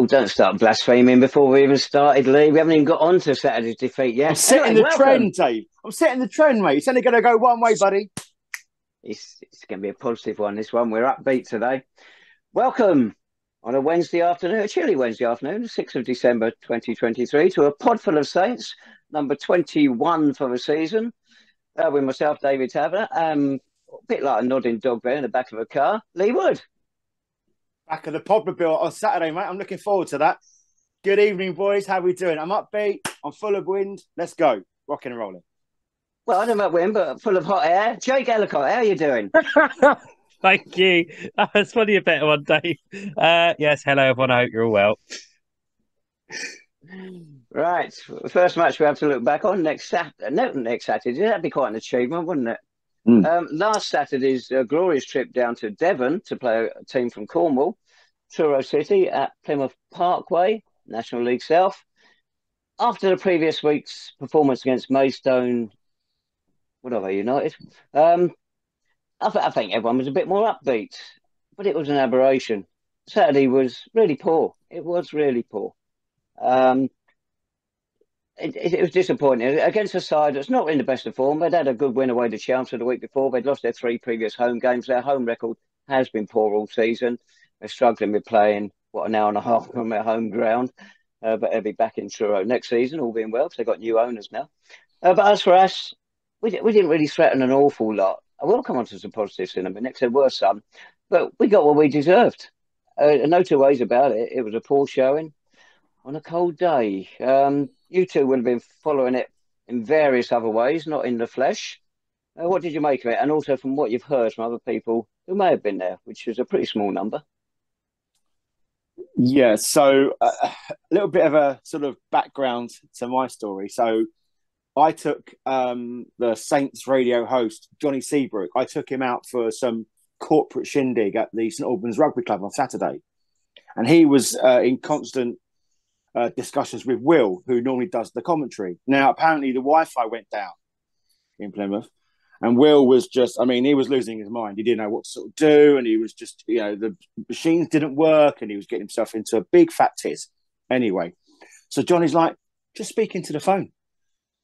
Oh, don't start blaspheming before we even started, Lee. We haven't even got on to Saturday's defeat I'm yet. setting Anyway, the welcome. trend, Dave. I'm setting the trend, mate. It's only going to go one way, buddy. It's going to be a positive one, this one. We're upbeat today. Welcome on a Wednesday afternoon, a chilly Wednesday afternoon, the 6th of December 2023, to a pod full of Saints, number 21 for the season. With myself, David Tavener, a bit like a nodding dog there in the back of a car, Lee Wood. Back of the Podmobile on Saturday, mate. I'm looking forward to that. Good evening, boys. How we doing? I'm upbeat. I'm full of wind. Let's go. Rocking and rolling. Well, I don't know about wind, but full of hot air. Jake Ellacott, how are you doing? Thank you. That's probably a better one, Dave. Yes, hello everyone. I hope you're all well. Right, first match we have to look back on next Saturday. No, next Saturday. That'd be quite an achievement, wouldn't it? Last Saturday's glorious trip down to Devon to play a team from Cornwall, Truro City at Plymouth Parkway, National League South. After the previous week's performance against Maidstone, United, I think everyone was a bit more upbeat, but it was an aberration. Saturday was really poor. It was really poor. It was disappointing against a side that's not in the best of form. They'd had a good win away to Chelmsford the week before. They'd lost their 3 previous home games. Their home record has been poor all season. They're struggling with playing, an hour and a half from their home ground. But they'll be back in Truro next season, all being well, because they've got new owners now. But as for us, we didn't really threaten an awful lot. I will come on to some positives in a minute, there were some. But we got what we deserved. No two ways about it. It was a poor showing on a cold day. You two would have been following it in various other ways, not in the flesh. What did you make of it? And also from what you've heard from other people who may have been there, which is a pretty small number. Yeah, so a little bit of a sort of background to my story. So I took the Saints radio host, Johnny Seabrook, I took him out for some corporate shindig at the St Albans Rugby Club on Saturday. And he was in constant discussions with Will, who normally does the commentary. Now, apparently the Wi-Fi went down in Plymouth, and Will was he was losing his mind. He didn't know what to sort of do, and he was just, the machines didn't work, and he was getting himself into a big fat tiz. Anyway, so Johnny's like, just speaking to the phone.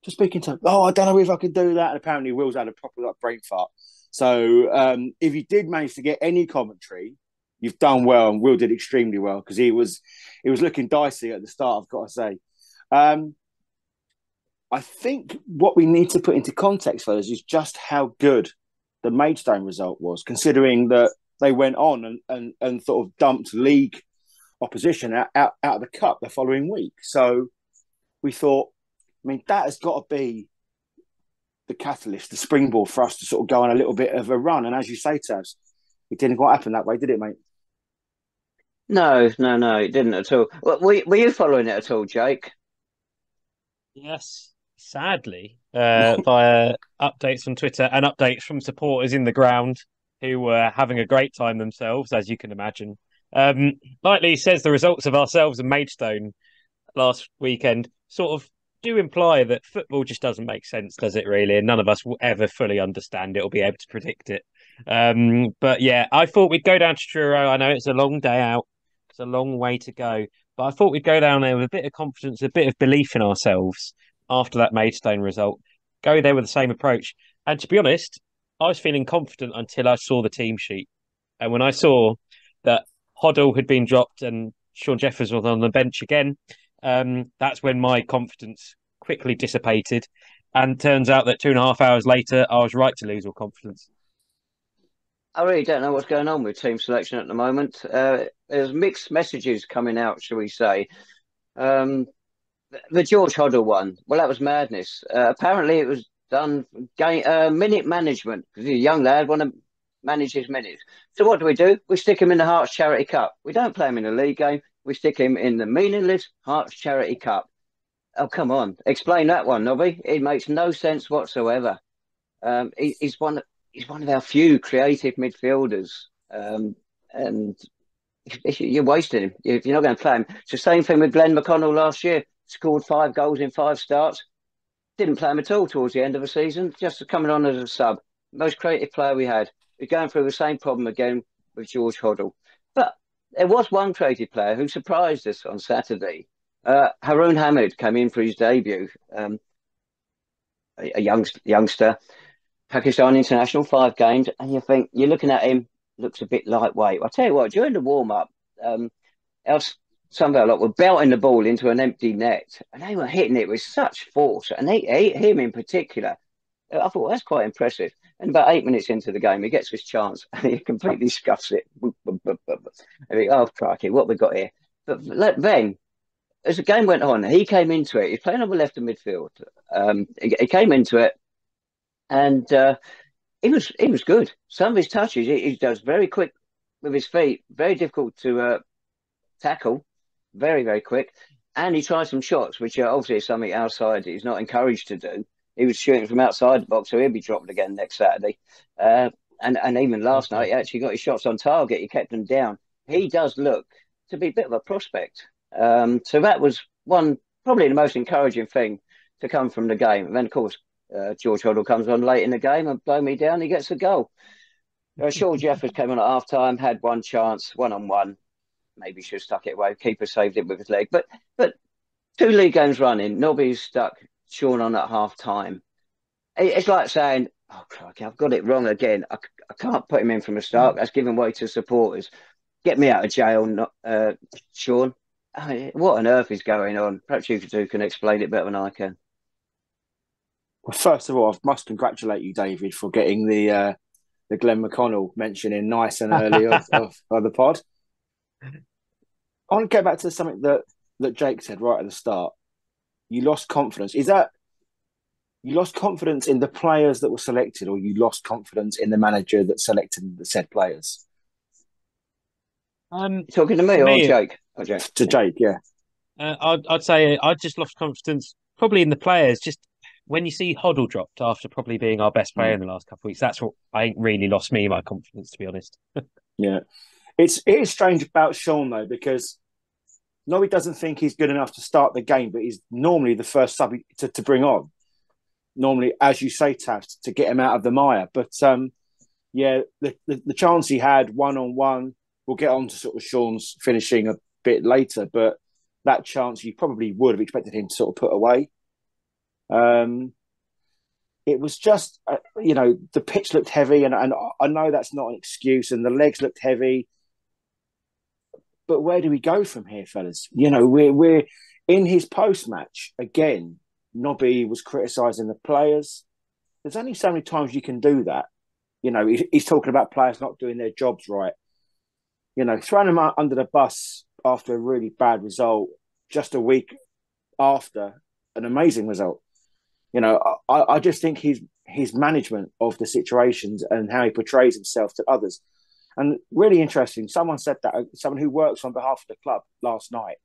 Just speaking to, I don't know if I could do that. And apparently Will's had a proper brain fart. So if you did manage to get any commentary, you've done well, and Will did extremely well, because he was looking dicey at the start, I've got to say. I think what we need to put into context, fellas, is just how good the Maidstone result was, considering that they went on and sort of dumped league opposition out of the cup the following week. So we thought, that has got to be the catalyst, the springboard for us to sort of go on a little bit of a run. And as you say, Taz, it didn't quite happen that way, did it, mate? No, it didn't at all. Were you following it at all, Jake? Yes, sadly, via updates on Twitter and updates from supporters in the ground who were having a great time themselves, as you can imagine. Like Lee says, the results of ourselves and Maidstone last weekend sort of do imply that football just doesn't make sense, does it, really? And none of us will ever fully understand it or be able to predict it. But yeah, I thought we'd go down to Truro. I know it's a long day out. It's a long way to go. But I thought we'd go down there with a bit of confidence, a bit of belief in ourselves after that Maidstone result. Go there with the same approach. And to be honest, I was feeling confident until I saw the team sheet. And when I saw that Hoddle had been dropped and Sean Jeffers was on the bench again, that's when my confidence quickly dissipated. And turns out that 2.5 hours later, I was right to lose all confidence. I really don't know what's going on with team selection at the moment. There's mixed messages coming out, shall we say. The George Hoddle one, well, that was madness. Apparently it was done minute management, because he's a young lad, want to manage his minutes. So what do? We stick him in the Hearts Charity Cup. We don't play him in a league game. We stick him in the meaningless Hearts Charity Cup. Oh, come on. Explain that one, Nobby. It makes no sense whatsoever. He's one of our few creative midfielders. And you're wasting him. If you're not going to play him. It's the same thing with Glenn McConnell last year. Scored 5 goals in 5 starts. Didn't play him at all towards the end of the season. Just coming on as a sub. Most creative player we had. We're going through the same problem again with George Hoddle. But there was one creative player who surprised us on Saturday. Haroon Hamid came in for his debut. A youngster, Pakistan international, 5 games, and you think you're looking at him, looks a bit lightweight. I tell you what, during the warm up, some of our lot were belting the ball into an empty net, and they were hitting it with such force. And him in particular, I thought that's quite impressive. And about 8 minutes into the game, he gets his chance and he completely scuffs it. I think, oh, crikey, what we got here? But then, as the game went on, he came into it. He's playing on the left of midfield. He came into it, and he was good. Some of his touches, he does very quick with his feet, very difficult to tackle, very, very quick. And he tried some shots, which are obviously something outside he's not encouraged to do. He was shooting from outside the box, so he'll be dropped again next Saturday. And even last night, he actually got his shots on target. He kept them down. He does look to be a bit of a prospect. So that was probably the most encouraging thing to come from the game. And then, of course, George Hoddle comes on late in the game and blow me down. He gets a goal. Shaw Jeffers came on at half time, had one chance, 1-on-1. Maybe should have stuck it away. Keeper saved it with his leg. But 2 league games running, Nobby's stuck Sean on at half time. It's like saying, oh, crikey, I've got it wrong again. I can't put him in from the start. That's giving way to supporters. Get me out of jail, Sean. I mean, what on earth is going on? Perhaps you two can explain it better than I can. Well, first of all, I must congratulate you, David, for getting the Glenn McConnell mention in nice and early of the pod. I want to go back to something that Jake said right at the start. You lost confidence. Is that you lost confidence in the players that were selected, or you lost confidence in the manager that selected the said players? Talking to me or Jake? Oh, Jake. To Jake, yeah. I'd say I just lost confidence probably in the players. Just when you see Hoddle dropped after probably being our best player in the last couple of weeks, that's what I really lost my confidence, to be honest. Yeah. It is strange about Sean, though, because Nobby doesn't think he's good enough to start the game, but he's normally the first sub to bring on. Normally, as you say, Tav, to get him out of the mire. But, yeah, the chance he had one-on-one, we'll get on to sort of Sean's finishing a bit later, but that chance you probably would have expected him to sort of put away. It was just, the pitch looked heavy, and I know that's not an excuse, and the legs looked heavy. But where do we go from here, fellas? We're in his post-match. Again, Nobby was criticising the players. There's only so many times you can do that. He's talking about players not doing their jobs right. Throwing them under the bus after a really bad result, just a week after an amazing result. I just think his management of the situations and how he portrays himself to others. And really interesting, someone said that, someone who works on behalf of the club last night,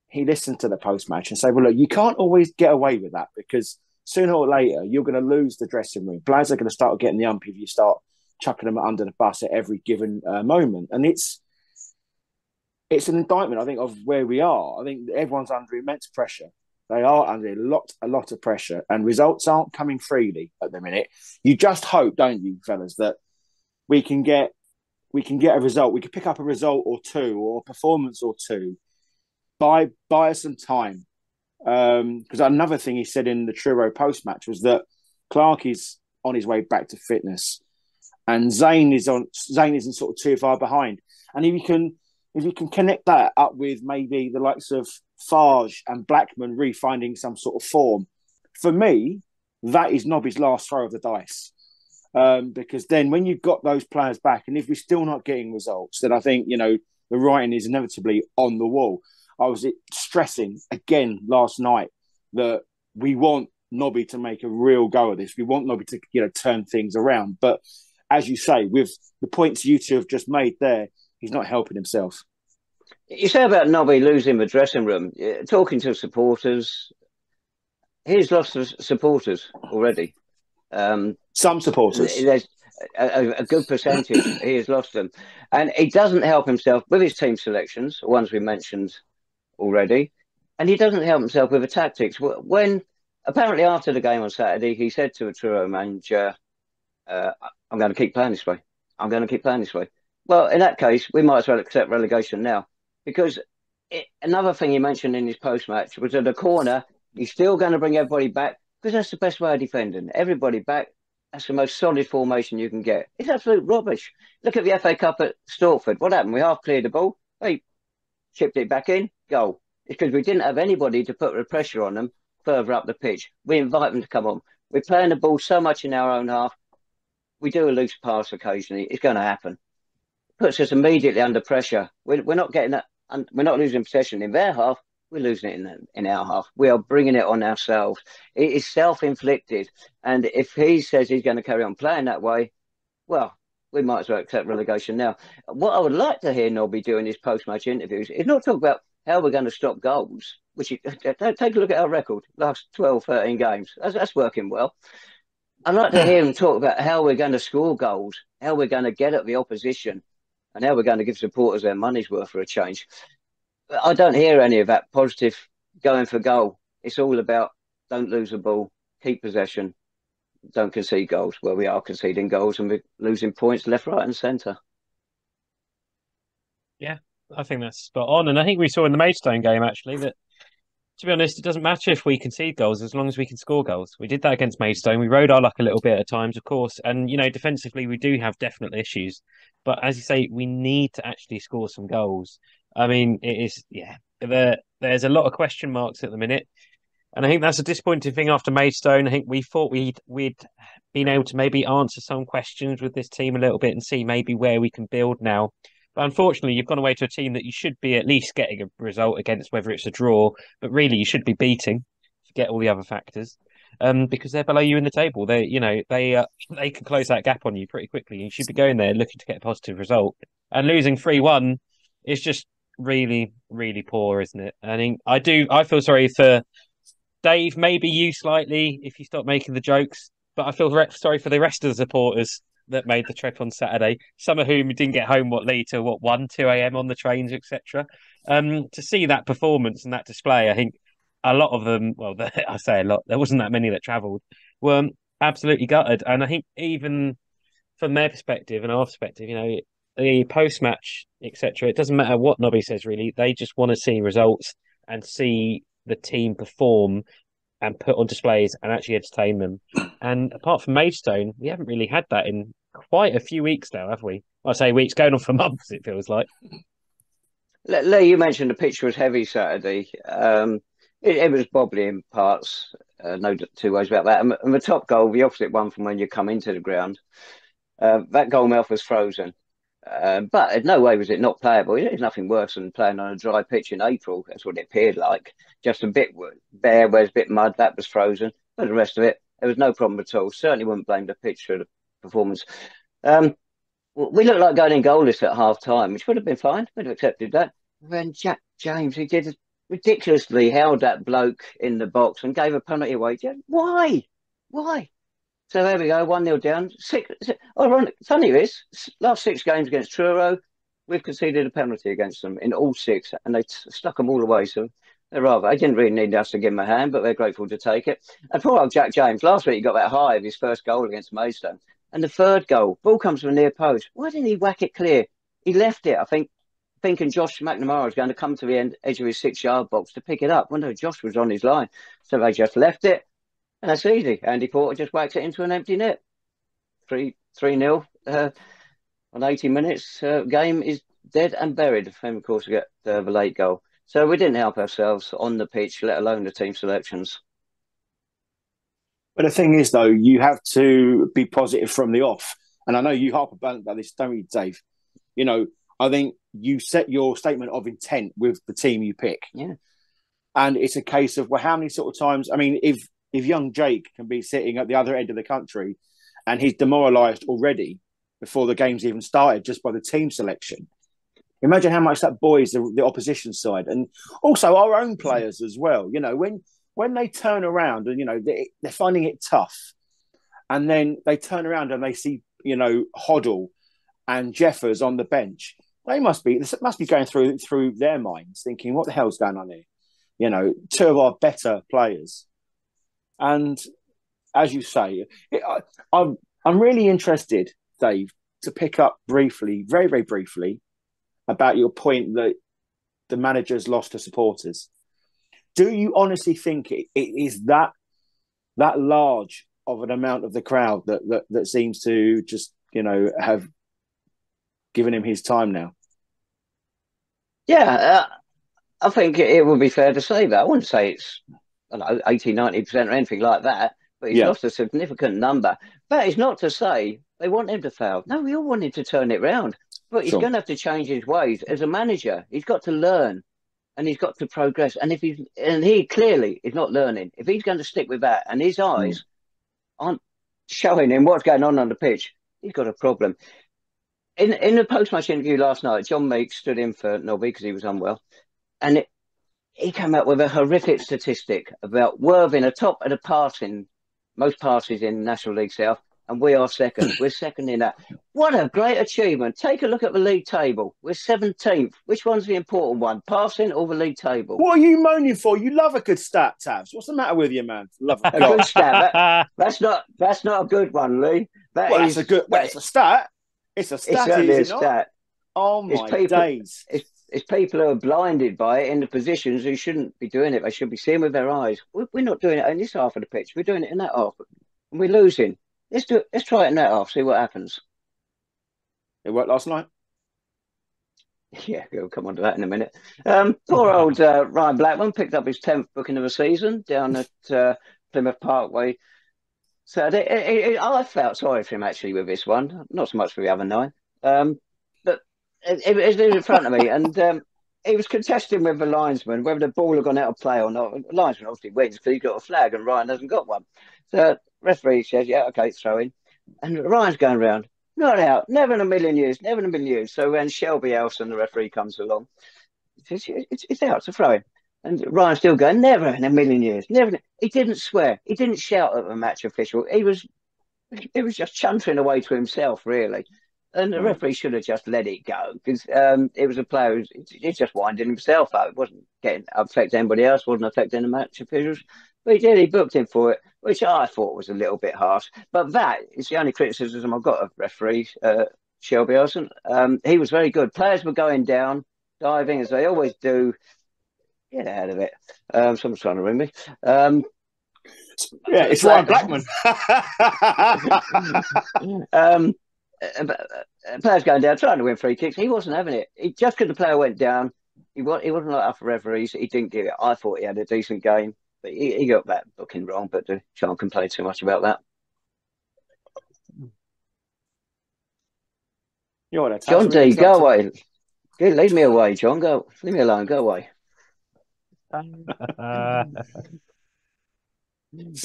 he listened to the post-match and said, well, look, you can't always get away with that because sooner or later, you're going to lose the dressing room. Players are going to start getting the ump if you start chucking them under the bus at every given moment. And it's an indictment, I think, of where we are. I think everyone's under immense pressure. They are under a lot of pressure, and results aren't coming freely at the minute. You just hope, don't you, fellas, that we can get a result. We can pick up a result or two, or a performance or two. Buy us some time. Because another thing he said in the Truro post-match was that Clark is on his way back to fitness, and Zane isn't sort of too far behind. And if you can connect that up with maybe the likes of Farge and Blackman refinding some sort of form, for me, that is Nobby's last throw of the dice. Because then when you've got those players back, and if we're still not getting results, then I think, the writing is inevitably on the wall. I was stressing again last night that we want Nobby to make a real go of this. We want Nobby to, turn things around. But as you say, with the points you two have just made there, he's not helping himself. You say about Nobby losing the dressing room, talking to supporters. He's lost the supporters already. Some supporters. There's a good percentage. He has lost them. And he doesn't help himself with his team selections, the ones we mentioned already. And he doesn't help himself with the tactics. When, apparently after the game on Saturday, he said to a Truro manager, I'm going to keep playing this way. I'm going to keep playing this way. Well, in that case, we might as well accept relegation now because another thing he mentioned in his post match was at the corner, he's still going to bring everybody back because that's the best way of defending. Everybody back. That's the most solid formation you can get. It's absolute rubbish. Look at the FA Cup at Stortford. What happened? We half cleared the ball. They chipped it back in. Goal. It's because we didn't have anybody to put the pressure on them further up the pitch. We invite them to come on. We're playing the ball so much in our own half. We do a loose pass occasionally. It's going to happen. Puts us immediately under pressure. We're not getting that. We're not losing possession in their half. We're losing it in our half. We are bringing it on ourselves. It is self-inflicted. And if he says he's going to carry on playing that way, well, we might as well accept relegation now. What I would like to hear Nobby do in his post-match interviews is not talk about how we're going to stop goals, which take a look at our record, last 12, 13 games. That's working well. I'd like to hear him talk about how we're going to score goals, how we're going to get at the opposition, and how we're going to give supporters their money's worth for a change. I don't hear any of that positive going for goal. It's all about don't lose the ball, keep possession, don't concede goals. Well, we are conceding goals and we're losing points left, right, and centre. Yeah, I think that's spot on. And I think we saw in the Maidstone game, actually, that, to be honest, it doesn't matter if we concede goals as long as we can score goals. We did that against Maidstone. We rode our luck a little bit at times, of course. And, defensively, we do have definite issues. But as you say, we need to actually score some goals. I mean, it is, yeah, there's a lot of question marks at the minute. And I think that's a disappointing thing after Maidstone. I think we thought we'd been able to maybe answer some questions with this team a little bit and see maybe where we can build now. But unfortunately, you've gone away to a team that you should be at least getting a result against, whether it's a draw, but really you should be beating. Forget all the other factors, because they're below you in the table. They can close that gap on you pretty quickly. You should be going there looking to get a positive result, and losing 3-1 is just really, really poor, isn't it? I feel sorry for Dave, maybe you slightly if you stop making the jokes, but I feel sorry for the rest of the supporters that made the trip on Saturday. Some of whom didn't get home till 1, 2 a.m. on the trains, etc. To see that performance and that display, I think a lot of them, well, I say a lot, there wasn't that many that travelled, were absolutely gutted. And I think even from their perspective and our perspective, the post-match, etc., it doesn't matter what Nobby says, really. They just want to see results and see the team perform and put on displays and actually entertain them. And apart from Maidstone, we haven't really had that in quite a few weeks now, have we? I say weeks, going on for months, it feels like. Lee, you mentioned the pitch was heavy Saturday. It was bobbly in parts, no two ways about that. And the top goal, the opposite one from when you come into the ground, that goal mouth was frozen. But in no way was it not playable. There's nothing worse than playing on a dry pitch in April. That's what it appeared like. Just a bit bare, where there's a bit mud, that was frozen. But the rest of it, there was no problem at all. Certainly wouldn't blame the pitch for the performance. We looked like going in goalless at half time, which would have been fine. We'd have accepted that. Then Jack James, he did ridiculously held that bloke in the box and gave a penalty away. Why? Why? So there we go, 1-0 down. Funny this, last 6 games against Truro, we've conceded a penalty against them in all 6, and they stuck them all away. So they didn't really need us to give them a hand, but they're grateful to take it. And poor old Jack James, last week he got that high of his first goal against Maidstone. And the third goal, ball comes from the near post. Why didn't he whack it clear? He left it, I think, thinking Josh McNamara was going to come to the edge of his 6-yard box to pick it up. Well, no, Josh was on his line. So they just left it. And that's easy. Andy Porter just whacks it into an empty net. 3-0 on 80 minutes. Game is dead and buried. And of course, we get the late goal. So we didn't help ourselves on the pitch, let alone the team selections. But the thing is, though, you have to be positive from the off. And I know you harp about this, don't you, Dave? I think you set your statement of intent with the team you pick. Yeah. And it's a case of, well, how many sort of times, I mean, if young Jake can be sitting at the other end of the country and he's demoralised already before the game's even started just by the team selection, imagine how much that buoys the opposition side and also our own players as well. When they turn around and, they're finding it tough and then they turn around and they see, Hoddle and Jeffers on the bench, this must be going through their minds thinking, what the hell's going on here? 2 of our better players. And as you say, I'm really interested, Dave, to pick up briefly, very, very briefly, about your point that the manager's lost to supporters. Do you honestly think it is that large of an amount of the crowd that seems to just, have given him his time now? Yeah, I think it would be fair to say that. I wouldn't say it's 80, 90% or anything like that, but he's lost a significant number. That is not to say they want him to fail. No, we all want him to turn it round, but he's going to have to change his ways as a manager. He's got to learn and he's got to progress. And he clearly is not learning. If he's going to stick with that and his eyes aren't showing him what's going on the pitch, he's got a problem. In the post-match interview last night, John Meeks stood in for Nobby because he was unwell. And he came out with a horrific statistic about Worthing atop of the most passes in National League South, and we are second. We're second in that. What a great achievement. Take a look at the league table. We're 17th. Which one's the important one, passing or the league table? What are you moaning for? You love a good stat, Tabs. What's the matter with you, man? Love a good stat. That's not a good one, Lee. That's a good. It's a stat. It's a stat. It's certainly a stat. Oh my days! It's people who are blinded by it in the positions who shouldn't be doing it. They should be seeing with their eyes. We're not doing it in this half of the pitch. We're doing it in that half, and we're losing. Let's try it in that half. See what happens. It worked last night. Yeah, we'll come on to that in a minute. Poor old Ryan Blackman picked up his 10th booking of the season down at Plymouth Parkway. So I felt sorry for him actually with this one, not so much for the other 9. But it was in front of me, and he was contesting with the linesman whether the ball had gone out of play or not. The linesman obviously wins because he's got a flag and Ryan hasn't got one. So referee says, "Yeah, okay, throw in," and Ryan's going round, "Not out, never in a million years, never in a million years." So when Shelby Elson, the referee, comes along, he says, "It's out, it's a throw in." And Ryan's still going, "Never in a million years, never." He didn't swear. He didn't shout at the match official. He was just chuntering away to himself, really. And the referee should have just let it go because it was a player who's just winding himself up. It wasn't getting affecting anybody else, wasn't affecting the match officials. But he did. He booked him for it, which I thought was a little bit harsh. But that is the only criticism I've got of referee Shelby Olsen. He was very good. Players were going down, diving as they always do. Get out of it. Someone's trying to ring me. Yeah, it's Ryan Blackman. Players going down, trying to win free kicks. He wasn't having it. Just because the player went down, he wasn't like other referees. He didn't give it. I thought he had a decent game, but he got that booking wrong. But can't complain too much about that. John D, go away. Leave me away, John. Go. Leave me alone. Go away.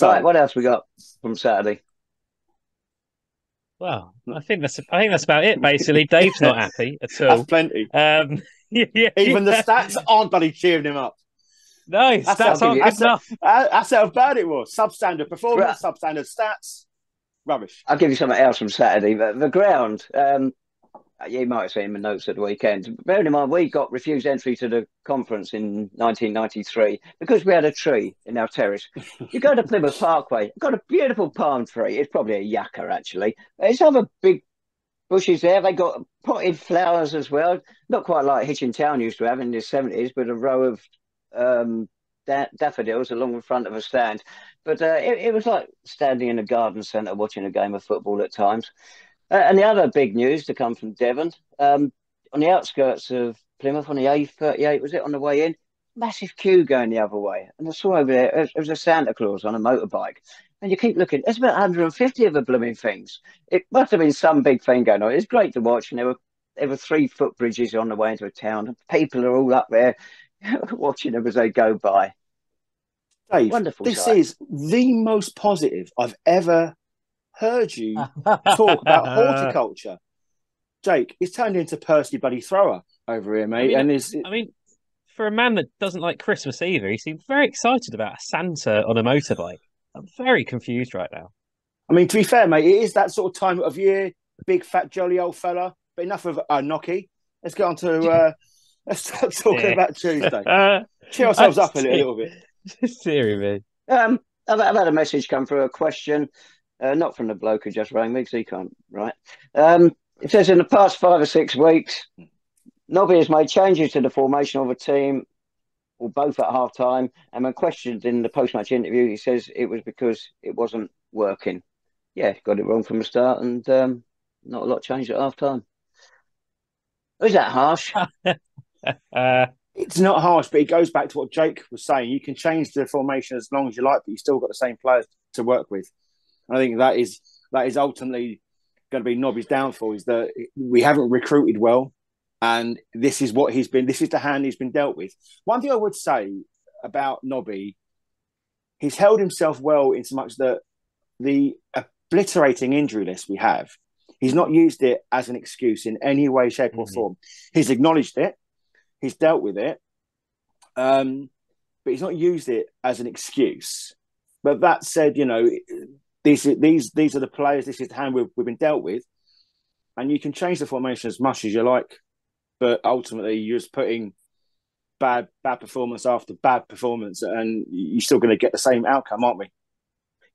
Right, what else we got from Saturday? Well, I think that's about it. Basically, Dave's not happy at all. That's plenty. Even the stats aren't bloody cheering him up. No, stats aren't good enough. That's how bad it was. Substandard performance, substandard stats, rubbish. I'll give you something else from Saturday. The ground. You might have seen my notes at the weekend. Bearing in mind, we got refused entry to the conference in 1993 because we had a tree in our terrace. You go to Plymouth Parkway, got a beautiful palm tree. It's probably a yucca, actually. There's other big bushes there. They got potted flowers as well. Not quite like Hitchin Town used to have in the 70s, but a row of daffodils along the front of a stand. But it was like standing in a garden centre watching a game of football at times. And the other big news to come from Devon, on the outskirts of Plymouth, on the A38, was it, on the way in? Massive queue going the other way. And I saw over there, it was a Santa Claus on a motorbike. And you keep looking, there's about 150 of the blooming things. It must have been some big thing going on. It's great to watch. And there were 3 footbridges on the way into a town. People are all up there watching them as they go by. Dave, wonderful this sight. Is the most positive I've ever heard you talk about horticulture. Jake, it's turned into Percy Buddy Thrower over here, mate. I mean, for a man that doesn't like Christmas either, he seemed very excited about a Santa on a motorbike. I'm very confused right now. I mean, to be fair, mate, it is that sort of time of year. Big, fat, jolly old fella. But enough of Nocky. Let's get on to... let's start talking about Tuesday. Cheer ourselves up a little bit. Seriously, I've had a message come through, a question. Not from the bloke who just rang me because he can't write. It says in the past 5 or 6 weeks, Nobby has made changes to the formation of a team, or both at half time. And when questioned in the post match interview, he says it was because it wasn't working. Yeah, got it wrong from the start, and not a lot changed at half time. Is that harsh? It's not harsh, but it goes back to what Jake was saying. You can change the formation as long as you like, but you've still got the same players to work with. And I think that is ultimately going to be Nobby's downfall, is that we haven't recruited well. And this is the hand he's been dealt with. One thing I would say about Nobby, he's held himself well in so much that the obliterating injury list we have, he's not used it as an excuse in any way, shape, or form. He's acknowledged it, he's dealt with it, but he's not used it as an excuse. But that said, these are the players, this is the hand we've been dealt with, and you can change the formation as much as you like, but ultimately you're just putting bad performance after bad performance, and you're still going to get the same outcome, aren't we?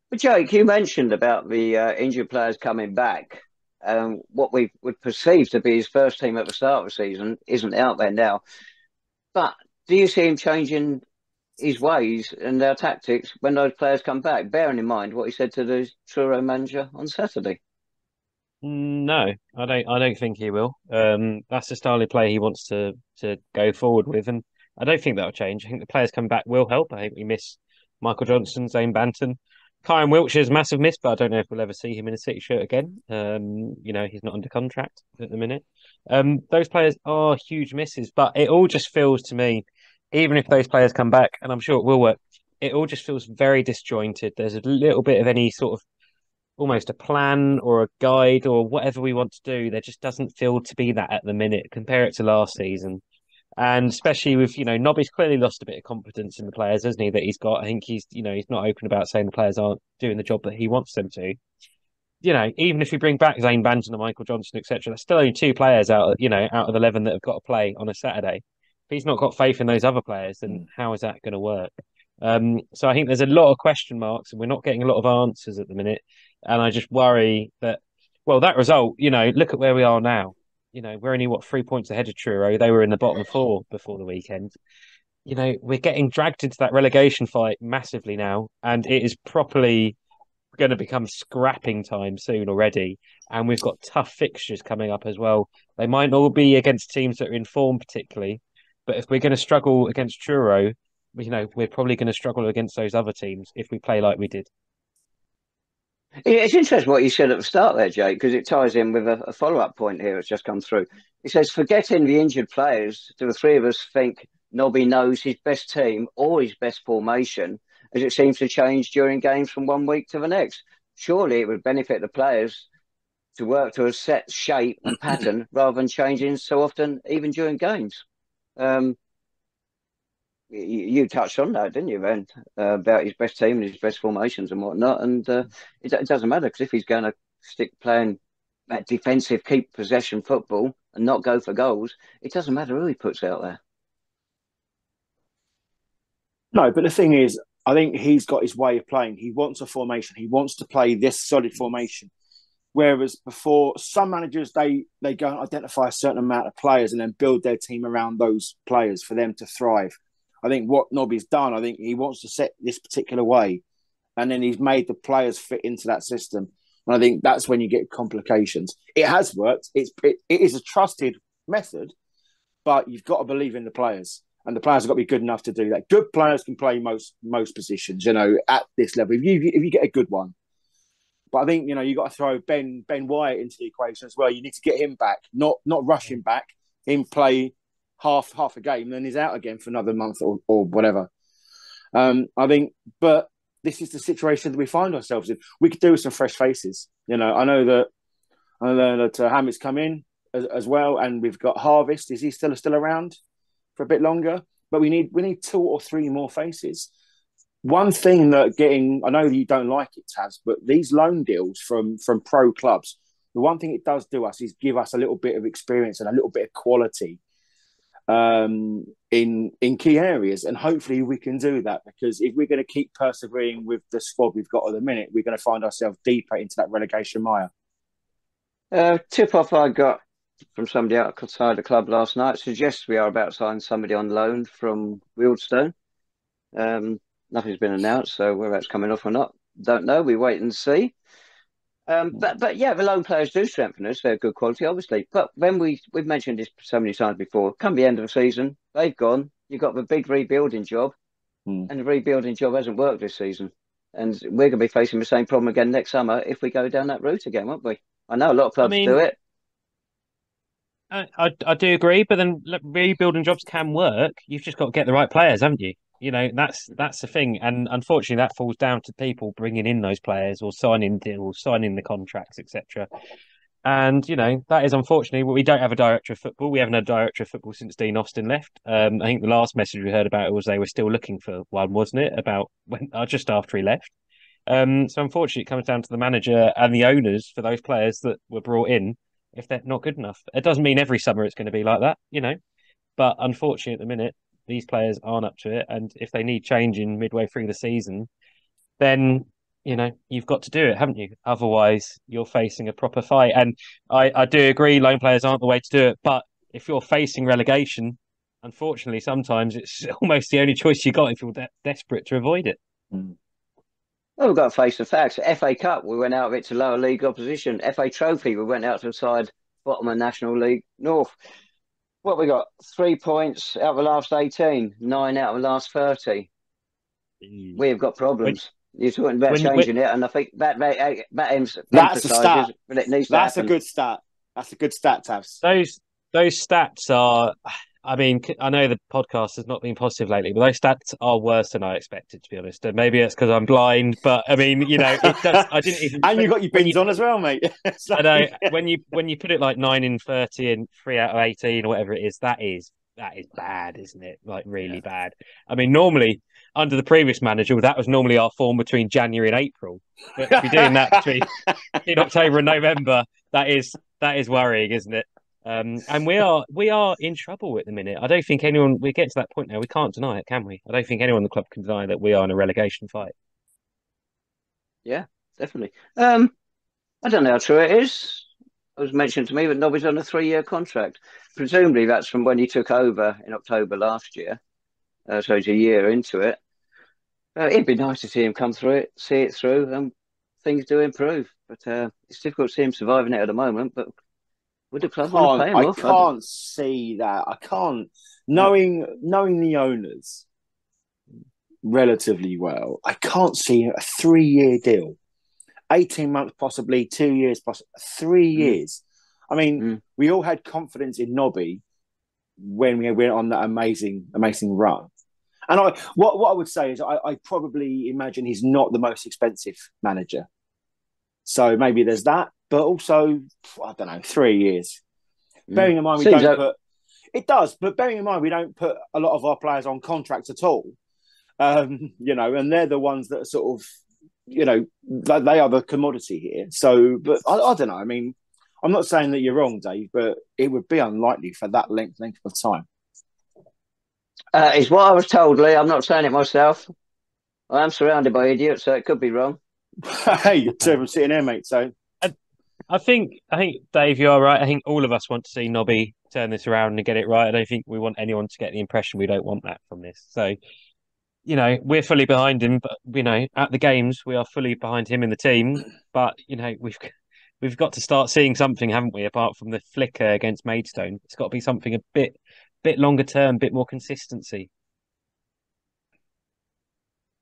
But Jake, you mentioned about the injured players coming back. What we would perceive to be his first team at the start of the season isn't out there now. But do you see him changing his ways and their tactics when those players come back, bearing in mind what he said to the Truro manager on Saturday? No, I don't think he will. That's the style of play he wants to go forward with, and I don't think that'll change. I think the players coming back will help. I think we miss Michael Johnson, Zane Banton, Kyan Wiltshire's massive miss, but I don't know if we'll ever see him in a City shirt again. He's not under contract at the minute. Those players are huge misses, but it all just feels to me, even if those players come back, and I'm sure it will work, it all just feels very disjointed. There's a little bit of any sort of almost a plan or a guide or whatever we want to do. There just doesn't feel to be that at the minute. Compare it to last season. And especially with, Nobby's clearly lost a bit of confidence in the players, hasn't he, that he's got. I think he's not open about saying the players aren't doing the job that he wants them to. Even if we bring back Zane Banton and Michael Johnson, etc., there's still only 2 players out of 11 that have got to play on a Saturday. If he's not got faith in those other players, then how is that going to work? So I think there's a lot of question marks, and we're not getting a lot of answers at the minute. And I just worry that, that result, look at where we are now. We're only 3 points ahead of Truro. They were in the bottom 4 before the weekend. We're getting dragged into that relegation fight massively now, and it is properly going to become scrapping time soon already. And we've got tough fixtures coming up as well. They might not all be against teams that are in form particularly, but if we're going to struggle against Truro, we're probably going to struggle against those other teams if we play like we did. It's interesting what you said at the start there, Jake, because it ties in with a follow-up point here that's just come through. It says, forgetting the injured players, do the three of us think Nobby knows his best team or his best formation, as it seems to change during games from one week to the next? Surely it would benefit the players to work to a set shape and pattern rather than changing so often, even during games. You touched on that, didn't you, Ben, about his best team and his best formations and whatnot. And it doesn't matter, because if he's going to stick playing that defensive, keep possession football and not go for goals, it doesn't matter who he puts out there. No, but the thing is, I think he's got his way of playing. He wants a formation. He wants to play this solid formation. Whereas before, some managers, they go and identify a certain amount of players and then build their team around those players for them to thrive. I think what Nobby's done, I think he wants to set this particular way, and then he's made the players fit into that system. And I think that's when you get complications. It has worked. It is a trusted method, but you've got to believe in the players, and the players have got to be good enough to do that. Good players can play most positions, at this level. If you get a good one. But I think, you've got to throw Ben Wyatt into the equation as well. You need to get him back, not rush him back, him play half a game, then he's out again for another month or whatever. I think, but this is the situation that we find ourselves in. We could do with some fresh faces. I know that Hamit's come in as well, and we've got Harvest. Is he still around for a bit longer? But we need 2 or 3 more faces. One thing that I know that you don't like it, Taz, but these loan deals from pro clubs, the one thing it does do us is give us a little bit of experience and a little bit of quality in key areas, and hopefully we can do that, because if we're going to keep persevering with the squad we've got at the minute, we're going to find ourselves deeper into that relegation mire. Tip-off I got from somebody outside the club last night suggests we are about to sign somebody on loan from Wealdstone. Nothing's been announced, so whether that's coming off or not, don't know. We wait and see. But yeah, the loan players do strengthen us. They're good quality, obviously. But when we've mentioned this so many times before, come the end of the season, they've gone. You've got the big rebuilding job, and the rebuilding job hasn't worked this season. And we're going to be facing the same problem again next summer if we go down that route again, won't we? I know a lot of I clubs do mean, it. I do agree, but then look, rebuilding jobs can work. You've just got to get the right players, haven't you? You know, that's the thing, and unfortunately, that falls down to people bringing in those players or signing deals, signing the contracts, etc. And you know, that is unfortunately. We don't have a director of football. We haven't had a director of football since Dean Austin left. I think the last message we heard about it was they were still looking for one, wasn't it? About when just after he left. So unfortunately, it comes down to the manager and the owners for those players that were brought in. If they're not good enough, it doesn't mean every summer it's going to be like that, you know. But unfortunately, at the minute, these players aren't up to it, and if they need changing midway through the season, then you know you've got to do it, haven't you? Otherwise, you're facing a proper fight. And I do agree, loan players aren't the way to do it. But if you're facing relegation, unfortunately, sometimes it's almost the only choice you got if you're desperate to avoid it. Well, we've got to face the facts. FA Cup, we went out of it to lower league opposition. FA Trophy, we went out to the side bottom of National League North. What we got? 3 points out of the last 18, 9 out of the last 30. We've got problems. You're talking about changing it, and I think that That's a stat. But it needs to That's happen. a good stat. That's a good stat, Tavs. Those stats are. I mean, I know the podcast has not been positive lately, but those stats are worse than I expected, to be honest. And maybe it's because I'm blind, but I mean, you know, it does. I didn't even. And you got your bins on as well, mate. I know when you put it like 9 in 30 and 3 out of 18 or whatever it is, that is bad, isn't it? Like really bad. I mean, normally under the previous manager, that was normally our form between January and April. But to be doing that between October and November, that is worrying, isn't it? And we are in trouble at the minute. I don't think anyone. We get to that point now. We can't deny it, can we? I don't think anyone in the club can deny that we are in a relegation fight. Yeah, definitely. I don't know how true it is. It was mentioned to me that Nobby's on a 3-year contract. Presumably, that's from when he took over in October last year. So he's a year into it. It'd be nice to see him come through it, see it through, and things do improve. But it's difficult to see him surviving it at the moment. But would the club want to pay him off? I can't see that. I can't. Knowing the owners relatively well, I can't see a 3-year deal. 18 months, possibly 2 years, possibly 3 years. I mean, we all had confidence in Nobby when we went on that amazing run. And what I would say is I probably imagine he's not the most expensive manager. So maybe there's that. But also, I don't know, 3 years. Bearing in mind we don't put... It does, but bearing in mind we don't put a lot of our players on contracts at all. You know, and they're the ones that are sort of, you know, they are the commodity here. So, but I don't know. I mean, I'm not saying that you're wrong, Dave, but it would be unlikely for that length of time. It's what I was told, Lee. I'm not saying it myself. I am surrounded by idiots, so it could be wrong. Hey, you're two of them sitting here, mate. So I think Dave, you're right. I think all of us want to see Nobby turn this around and get it right. I don't think we want anyone to get the impression we don't want that from this. So, you know, we're fully behind him, but you know, at the games we are fully behind him in the team. But you know, we've got to start seeing something, haven't we? Apart from the flicker against Maidstone, it's got to be something a bit longer term, bit more consistency.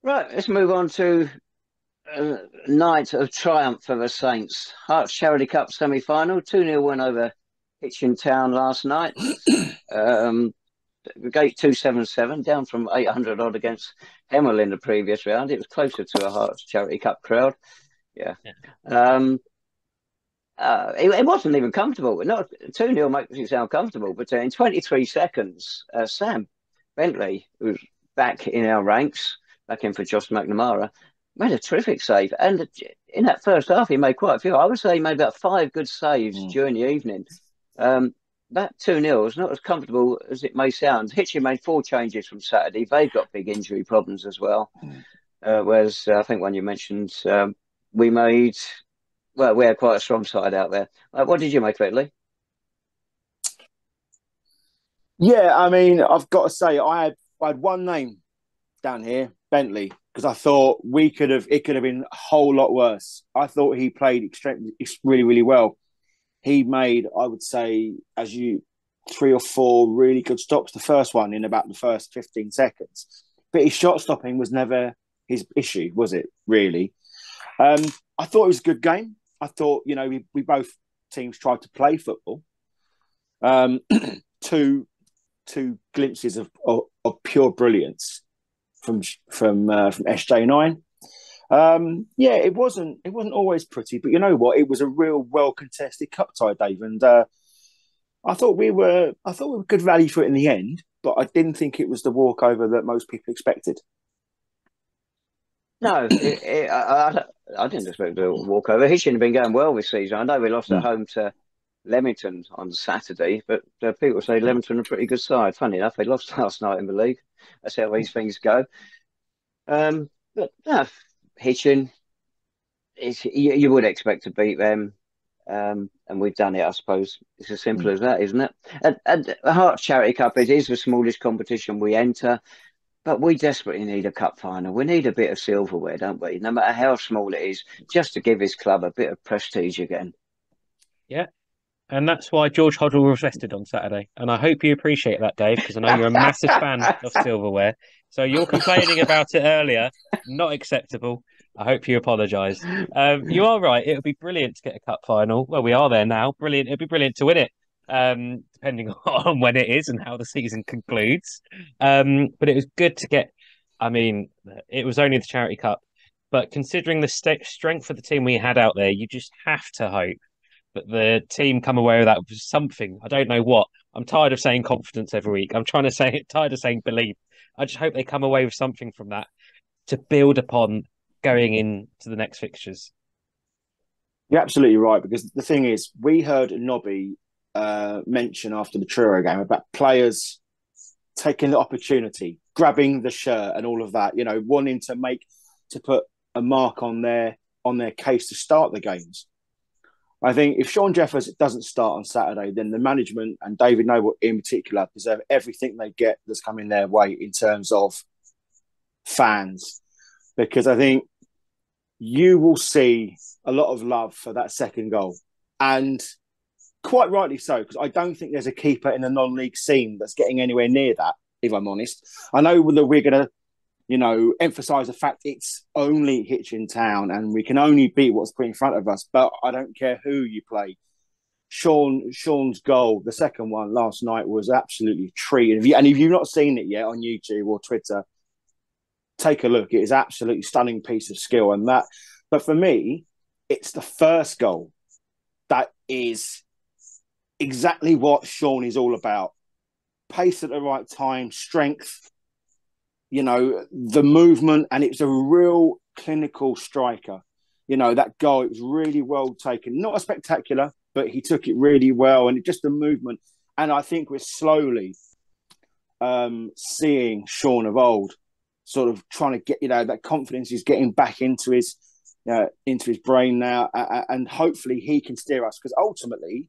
Right, let's move on to a night of triumph for the Saints. Hearts Charity Cup semi-final, 2-0 win over Hitchin Town last night. Gate 277, down from 800 odd against Hemel in the previous round. It was closer to a Hearts Charity Cup crowd. Yeah. It wasn't even comfortable. Not 2-0 makes it sound comfortable, but in 23 seconds, Sam Bentley, who's back in our ranks, back in for Josh McNamara, made a terrific save. And in that first half, he made quite a few. I would say he made about 5 good saves during the evening. That 2-0 is not as comfortable as it may sound. Hitchin made 4 changes from Saturday. They've got big injury problems as well. Whereas I think when you mentioned we made well, we had quite a strong side out there. What did you make of it, Lee? Yeah, I mean, I've got to say, I had one name down here, Bentley, because I thought it could have been a whole lot worse. I thought he played extremely, really, really well. He made, I would say, three or four really good stops. The first one in about the first 15 seconds, but his shot stopping was never his issue, was it? Really? I thought it was a good game. I thought, we both teams tried to play football. Two glimpses of pure brilliance from SJ9. Yeah, it wasn't always pretty, but you know what? It was a real well contested cup tie, Dave, and I thought we were good value for it in the end, but I didn't think it was the walkover that most people expected. No, I didn't expect a walkover. He shouldn't have been going well this season. I know we lost at home to Leamington on Saturday, but people say Leamington are a pretty good side. Funny enough, they lost last night in the league. That's how these things go. But no, Hitchin, you would expect to beat them, and we've done it. I suppose it's as simple as that, isn't it? And the Hearts Charity Cup, it is the smallest competition we enter, but we desperately need a cup final. We need a bit of silverware, don't we? No matter how small it is, just to give his club a bit of prestige again. Yeah. And that's why George Hoddle was rested on Saturday. And I hope you appreciate that, Dave, because I know you're a massive fan of silverware. So you're complaining about it earlier, not acceptable. I hope you apologise. You are right. It would be brilliant to get a cup final. Well, we are there now. Brilliant. It'd be brilliant to win it, depending on when it is and how the season concludes. But it was good to get. I mean, it was only the Charity Cup, but considering the strength of the team we had out there, you just have to hope that the team come away with that with something. I don't know what. I'm tired of saying confidence every week. I'm trying to say it, tired of saying belief. I just hope they come away with something from that to build upon going into the next fixtures. You're absolutely right, because the thing is, we heard Nobby mention after the Truro game about players taking the opportunity, grabbing the shirt and all of that, wanting to put a mark on their case to start the games. I think if Sean Jeffers doesn't start on Saturday, then the management and David Noble in particular deserve everything they get that's coming their way in terms of fans. Because I think you will see a lot of love for that second goal. And quite rightly so, because I don't think there's a keeper in the non-league scene that's getting anywhere near that, if I'm honest. I know that we're going to emphasise the fact it's only Hitchin Town and we can only beat what's put in front of us. But I don't care who you play. Sean's goal, the second one last night, was absolutely a treat. And if you've not seen it yet on YouTube or Twitter, take a look. It is absolutely stunning piece of skill. But for me, it's the first goal that is exactly what Sean is all about. Pace at the right time, strength, the movement, and it's a real clinical striker. That goal, it was really well taken. Not a spectacular, but he took it really well, and just the movement. And I think we're slowly seeing Sean of old, sort of trying to get, that confidence is getting back into his brain now, and hopefully he can steer us, because ultimately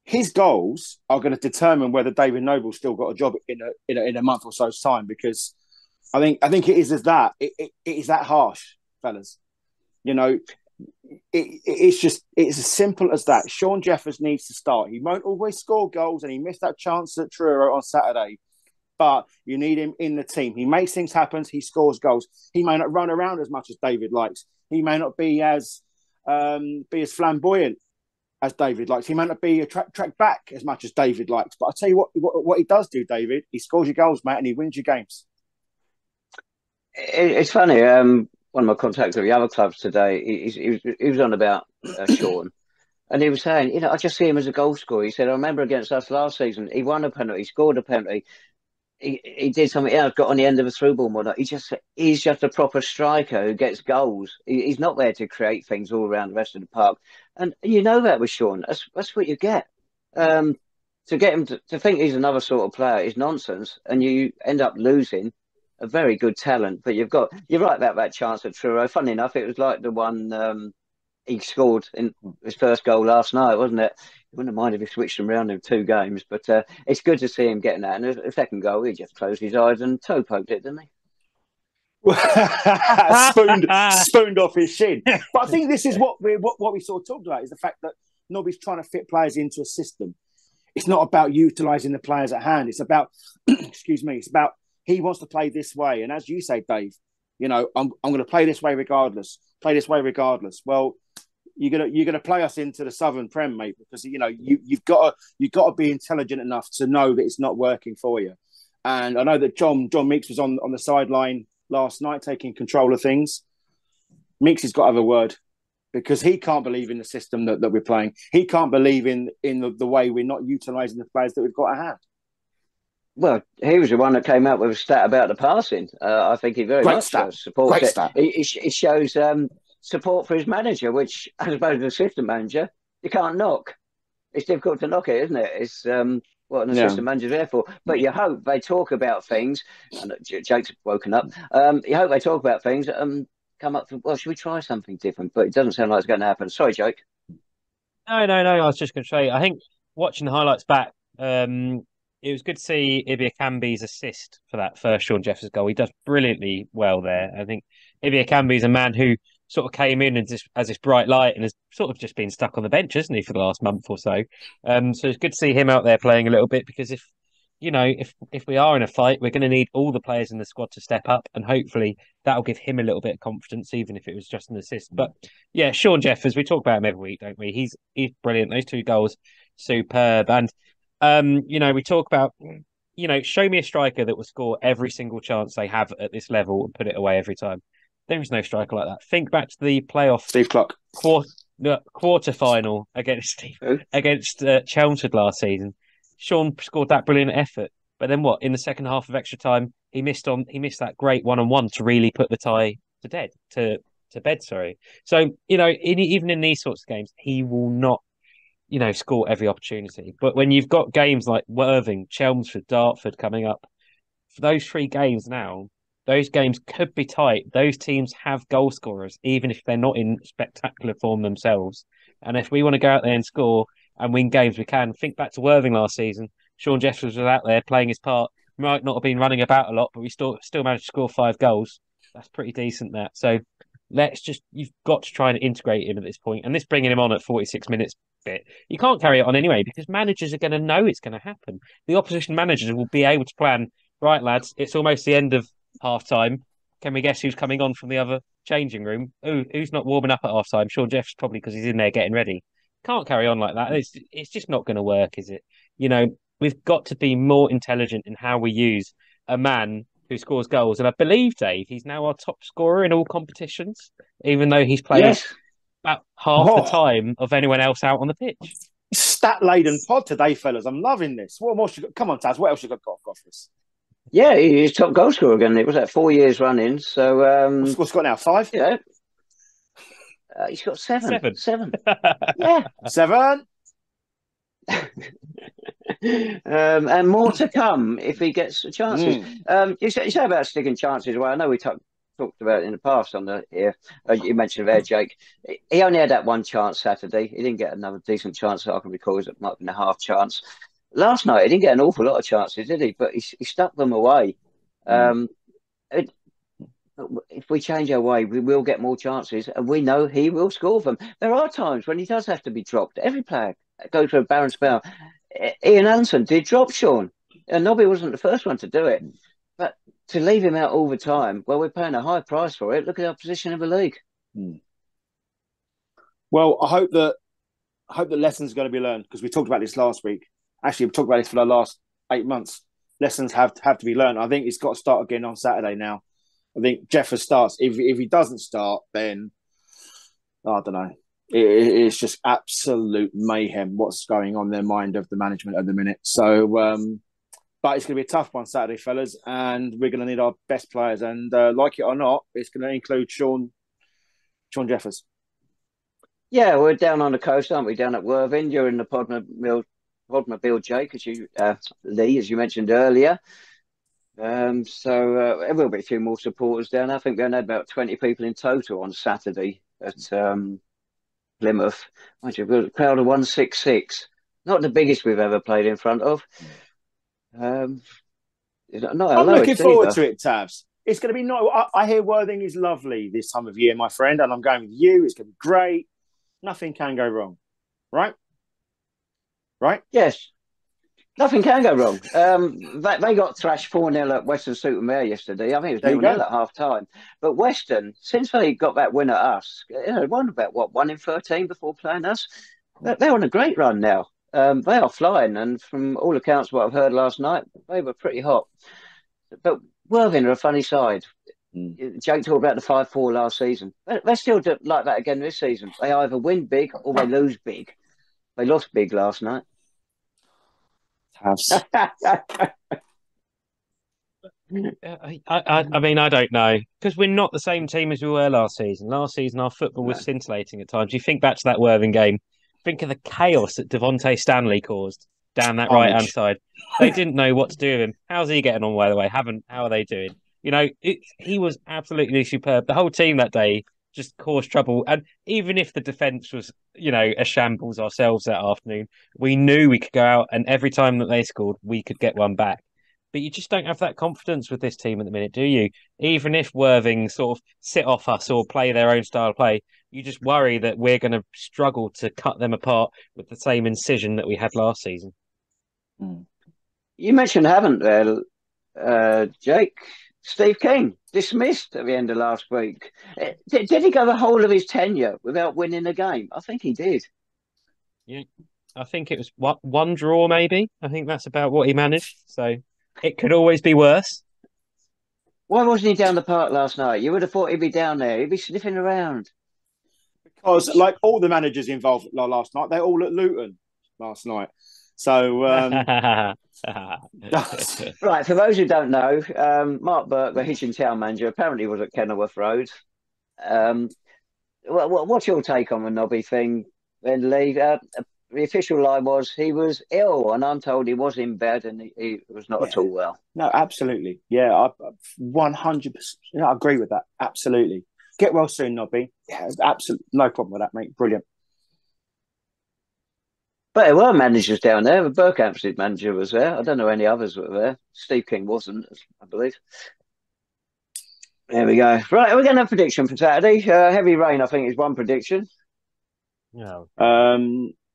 his goals are going to determine whether David Noble's still got a job in a month or so's time, because I think it is as that. It is that harsh, fellas. It's as simple as that. Sean Jeffers needs to start. He won't always score goals, and he missed that chance at Truro on Saturday. But you need him in the team. He makes things happen. He scores goals. He may not run around as much as David likes. He may not be as flamboyant as David likes. He may not be a track back as much as David likes. But I'll tell you what he does do, David. He scores your goals, mate, and he wins your games. It's funny. One of my contacts at the other clubs today, he was on about Sean. And he was saying, I just see him as a goal scorer. He said, I remember against us last season, he won a penalty, scored a penalty. He did something else, got on the end of a through ball and whatnot. He's just a proper striker who gets goals. He's not there to create things all around the rest of the park. And you know that with Sean. That's what you get. To get him to think he's another sort of player is nonsense, and you end up losing a very good talent. But you're right about that chance at Truro. Funny enough, it was like the one he scored in his first goal last night, wasn't it? He wouldn't have minded if he switched them around in 2 games, but it's good to see him getting that. And the second goal, he just closed his eyes and toe poked it, didn't he? spooned off his shin. But I think this is what we sort of talked about, is the fact that Nobby's trying to fit players into a system. It's not about utilising the players at hand. It's about, excuse me, it's about he wants to play this way. And as you say, Dave, you know, I'm going to play this way regardless. Play this way regardless. Well, you're gonna play us into the Southern Prem, mate, because you know you've got to be intelligent enough to know that it's not working for you. And I know that John Meeks was on the sideline last night taking control of things. Meeks has got to have a word, because he can't believe in the system that we're playing. He can't believe in the way we're not utilising the players that we've got at hand. Well, he was the one that came out with a stat about the passing. I think he very much supports it. Stat. It shows support for his manager, which, I suppose, as assistant manager, you can't knock. It's difficult to knock it, isn't it? It's what an assistant manager's there for. But you hope they talk about things. And Jake's woken up. You hope they talk about things and come up with, well, should we try something different? But it doesn't sound like it's going to happen. Sorry, Jake. No. I was just going to say, I think watching the highlights back, it was good to see Ibi Akambi's assist for that first Sean Jeffers goal. He does brilliantly well there. I think Ibi Akambi is a man who sort of came in and just as this bright light and has sort of just been stuck on the bench, hasn't he, for the last month or so. So it's good to see him out there playing a little bit, because if we are in a fight, we're going to need all the players in the squad to step up, and hopefully that'll give him a little bit of confidence, even if it was just an assist. But yeah, Sean Jeffers, we talk about him every week, don't we? He's brilliant. Those 2 goals, superb. And we talk about, show me a striker that will score every single chance they have at this level and put it away every time. There is no striker like that. Think back to the playoff Steve Clark quarter final against Chelmsford last season. Sean scored that brilliant effort, but then what? In the second half of extra time, he missed that great 1-on-1 to really put the tie to bed. Sorry. So even in these sorts of games, he will not score every opportunity. But when you've got games like Worthing, Chelmsford, Dartford coming up, for those 3 games now, those games could be tight. Those teams have goal scorers, even if they're not in spectacular form themselves. And if we want to go out there and score and win games, we can. Think back to Worthing last season. Sean Jeffers was out there playing his part. Might not have been running about a lot, but we still managed to score 5 goals. That's pretty decent, that. So you've got to try and integrate him at this point. And this bringing him on at 46 minutes bit, you can't carry it on anyway, because managers are going to know it's going to happen. The opposition managers will be able to plan, right, lads, it's almost the end of half time. Can we guess who's coming on from the other changing room? Who's not warming up at half time? Sean Jeffs, probably, because he's in there getting ready. Can't carry on like that. It's just not going to work, is it? We've got to be more intelligent in how we use a man who scores goals. And I believe, Dave, he's now our top scorer in all competitions, even though he's played about half the time of anyone else out on the pitch. Stat-laden pod today, fellas. I'm loving this. What more you got? Come on, Taz. What else you got for us? Yeah, he's top goal scorer again. It was that 4 years running. So what's got now? 5? Yeah. He's got 7. 7. Yeah. 7. And more to come if he gets chances. You say about sticking chances. Well, I know we talked about it in the past on the here. You mentioned there, Jake. He only had that 1 chance Saturday. He didn't get another decent chance that I can recall. It might have been a half chance. Last night, he didn't get an awful lot of chances, did he? But he stuck them away. If we change our way, we will get more chances, and we know he will score them. There are times when he does have to be dropped. Every player goes through a barren spell. Ian Anderson did drop Sean, and Nobby wasn't the first one to do it. But to leave him out all the time, well, we're paying a high price for it. Look at our position in the league. Well, I hope that lessons are going to be learned, because we talked about this last week. Actually, we've talked about this for the last 8 months. Lessons have to be learned. I think it's got to start again on Saturday now. I think Jeffers starts. If he doesn't start, then I don't know. It's just absolute mayhem what's going on in their mind of the management at the minute. So, but it's going to be a tough one Saturday, fellas, and we're going to need our best players. And like it or not, it's going to include Sean Jeffers. Yeah, we're down on the coast, aren't we? Down at Worthing. You're in the Podmobile, Jake, Lee, as you mentioned earlier. So there will be a few more supporters down. I think we only had about 20 people in total on Saturday at Plymouth. Mind you, we've got a crowd of 166. Not the biggest we've ever played in front of. Um, not our I'm looking lowest forward either. to it, Tabs. It's going to be nice. I hear Worthing is lovely this time of year, my friend, and I'm going with you. It's going to be great. Nothing can go wrong. Right? Right? Yes, nothing can go wrong. They got thrashed 4-0 at Western-super-Mare yesterday. I think it was There you 0-0 go. at half time. But Western, since they got that win at us, won about, 1 in 13 before playing us. They're on a great run now. They are flying, and from all accounts, what I've heard last night, they were pretty hot. But Worthing are a funny side. Jake talked about the 5-4 last season. They're still like that again this season. They either win big or they lose big. They lost big last night. Tabs. I mean, I don't know, because we're not the same team as we were last season. Last season, our football was scintillating at times. You think back to that Worthing game, think of the chaos that Devontae Stanley caused down that right hand side. They didn't know what to do with him. How's he getting on, by the way? How are they doing? You know, he was absolutely superb. The whole team that day just caused trouble. And even if the defence was, a shambles ourselves that afternoon, we knew we could go out and every time that they scored, we could get one back. But you just don't have that confidence with this team at the minute, do you? Even if Worthing sort of sit off us or play their own style of play, you just worry that we're going to struggle to cut them apart with the same incision that we had last season. You mentioned, haven't there, Jake? Steve King dismissed at the end of last week. Did he go the whole of his tenure without winning a game? I think he did. Yeah, I think it was one draw, maybe. I think that's about what he managed. So it could always be worse. Why wasn't he down the park last night? You would have thought he'd be down there. He'd be sniffing around. Because, like all the managers involved last night, they're all at Luton last night. So, right, for those who don't know, Mark Burke, the Hitchin Town manager, apparently was at Kenilworth Road. What's your take on the Nobby thing, then, Lee? The official line was he was ill, and I'm told he was in bed and he was not at all well. No, absolutely. Yeah, I 100%. I agree with that. Absolutely. Get well soon, Nobby. Yeah, absolutely. No problem with that, mate. Brilliant. But there were managers down there. The Berkhamsted manager was there. I don't know any others that were there. Steve King wasn't, I believe. There we go. Right, we're going to have a prediction for Saturday. Heavy rain, I think, is one prediction. No.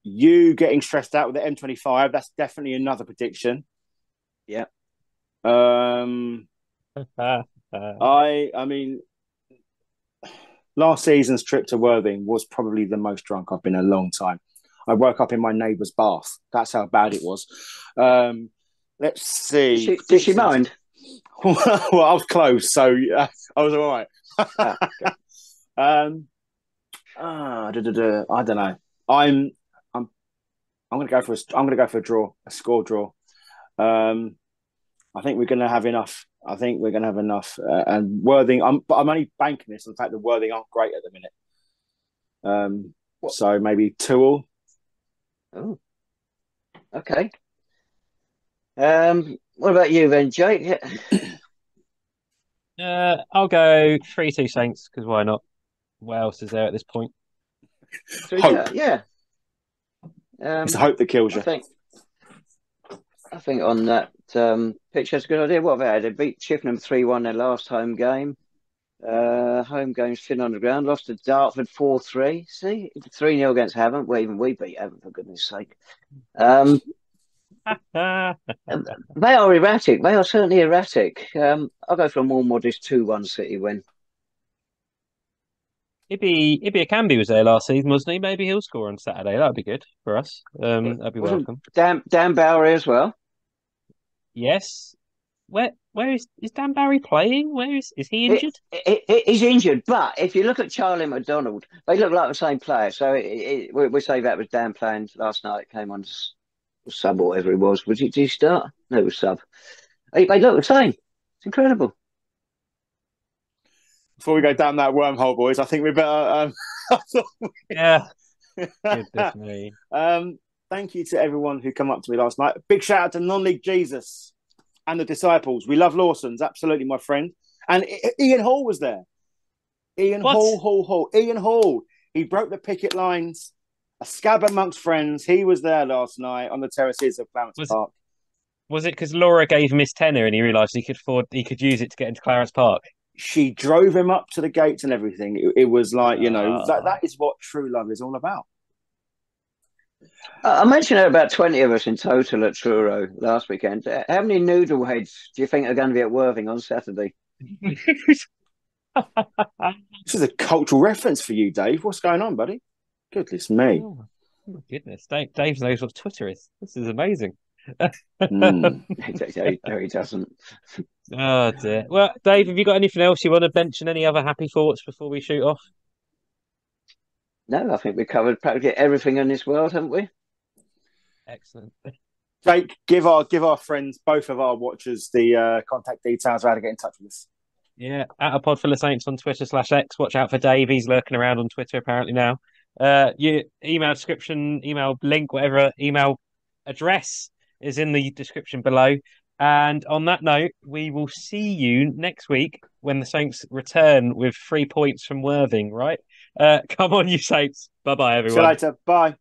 You getting stressed out with the M25, that's definitely another prediction. Yeah. I mean, last season's trip to Worthing was probably the most drunk I've been in a long time. I woke up in my neighbour's bath. That's how bad it was. Let's see. Did she mind? Well, I was close, so I was all right. Okay. I don't know. I'm going to go for a draw, a score draw. I think we're going to have enough. And Worthing, but I'm only banking this on the fact that Worthing aren't great at the minute. So maybe 2-2. Oh, okay. What about you then, Jake? I'll go 3-2 Saints, because why not? What else is there at this point? Hope. Yeah. It's the hope that kills you. I think on that pitch, that's a good idea. What about it? They beat Chippenham 3-1 their last home game. Home games thin on the ground. Lost to Dartford 4-3. See, 3-0 against Havant. Well, even we beat Havant, for goodness sake. They are erratic. They are certainly erratic. I'll go for a more modest 2-1 City win. Ibi Akambi was there last season, wasn't he? Maybe he'll score on Saturday. That'd be good for us. That'd be welcome. Dan Bowery as well. Yes. Where is Dan Barry playing? Is he injured? He's injured, but if you look at Charlie McDonald, they look like the same player. So we say that was Dan playing last night. Came on sub or whatever it was. Did he start? No, it was sub. They look the same. It's incredible. Before we go down that wormhole, boys, I think we better. Yeah. Goodness me. Thank you to everyone who come up to me last night. Big shout out to Non-League Jesus and the Disciples. We love Lawson's, absolutely, my friend. And Ian Hall was there. Ian Hall. Ian Hall. He broke the picket lines. A scab amongst friends. He was there last night on the terraces of Plymouth Park. Was it because Laura gave him his tenner and he realised he could use it to get into Clarence Park? She drove him up to the gates and everything. It was like, that is what true love is all about. I mentioned there were about 20 of us in total at Truro last weekend. How many noodle heads do you think are going to be at Worthing on Saturday? This is a cultural reference for you, Dave. What's going on, buddy? Goodness me. Oh, my goodness. Dave knows what Twitter is. This is amazing. No, he doesn't. Oh, dear. Well, Dave, have you got anything else you want to mention? Any other happy thoughts before we shoot off? No, I think we covered practically everything in this world, haven't we? Excellent. Jake, give our friends, both of our watchers, the contact details of how to get in touch with us. Yeah, at a pod full of saints on Twitter /X. Watch out for Dave. He's lurking around on Twitter apparently now. Your email description, email link, whatever email address is in the description below. And on that note, we will see you next week when the Saints return with 3 points from Worthing, right? Come on, you Saints. Bye-bye, everyone. See you later. Bye.